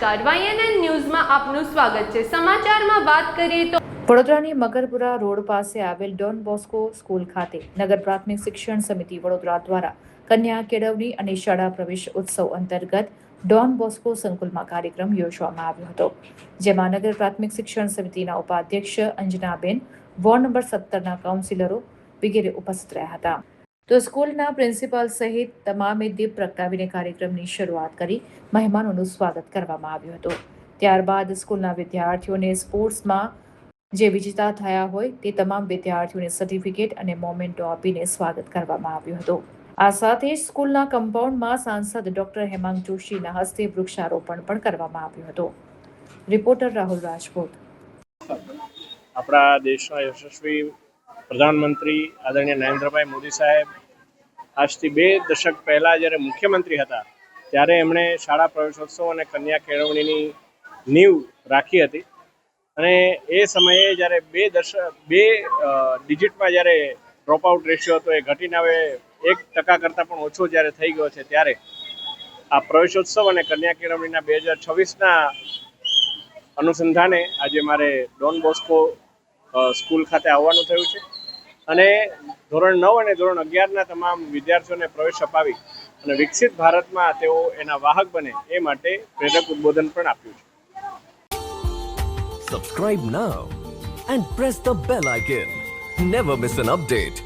નમસ્કાર, YNN ન્યૂઝમાં આપનું સ્વાગત છે। સમાચારમાં વાત કરીએ તો વડોદરાની મગરપુરા રોડ પાસે આવેલ ડોન બોસ્કો સ્કૂલ ખાતે નગર પ્રાથમિક શિક્ષણ સમિતિ વડોદરા દ્વારા કન્યા કેળવણી અને શાળા પ્રવેશ ઉત્સવ અંતર્ગત ડોન બોસ્કો સંકુલમાં કાર્યક્રમ યોજવામાં આવ્યો હતો, જેમાં નગર પ્રાથમિક શિક્ષણ સમિતિના ઉપાધ્યક્ષ અંજનાબેન, વોર્ડ નંબર 17ના કાઉન્સિલરો વગેરે ઉપસ્થિત રહ્યા હતા। તો સ્કૂલના પ્રિન્સિપાલ સહિત તમામે દીપ પ્રગટાવીને કાર્યક્રમની શરૂઆત કરી મહેમાનોનું સ્વાગત કરવામાં આવ્યું હતું। ત્યારબાદ સ્કૂલના વિદ્યાર્થીઓને સ્પોર્ટ્સમાં જે વિજેતા થયા હોય તે તમામ વિદ્યાર્થીઓને સર્ટિફિકેટ અને મોમેન્ટો આપીને સ્વાગત કરવામાં આવ્યું હતું। આ સાથે જ સ્કૂલના કમ્પાઉન્ડમાં સાંસદ ડોક્ટર હેમાંગ જોશીના હસ્તે વૃક્ષારોપણ પણ કરવામાં આવ્યું હતું। રિપોર્ટર રાહુલ રાજપૂત। આપણા દેશના યશસ્વી પ્રધાનમંત્રી આદરણીય નરેન્દ્રભાઈ મોદી સાહેબ આજથી 2 દશક પહેલાં જ્યારે મુખ્યમંત્રી હતા ત્યારે એમણે શાળા પ્રવેશોત્સવ અને કન્યા કેળવણીની નીંવ રાખી હતી અને એ સમયે જ્યારે 2 ડિજિટમાં જ્યારે ડ્રોપ આઉટ રેશિયો હતો એ ઘટીને હવે 1% કરતાં પણ ઓછો જ્યારે થઈ ગયો છે ત્યારે આ પ્રવેશોત્સવ અને કન્યા કેળવણીના 2026ના અનુસંધાને આજે મારે ડોન બોસ્કો સ્કૂલ ખાતે આવવાનું થયું છે અને ધોરણ 9 અને ધોરણ 11ના તમામ વિદ્યાર્થીઓને પ્રવેશ અપાવી અને વિકસિત ભારતમાં તેઓ એના વાહક બને એ માટે પ્રેરક ઉદ્બોધન પણ આપ્યું છે। Subscribe now and press the bell icon. Never miss an update.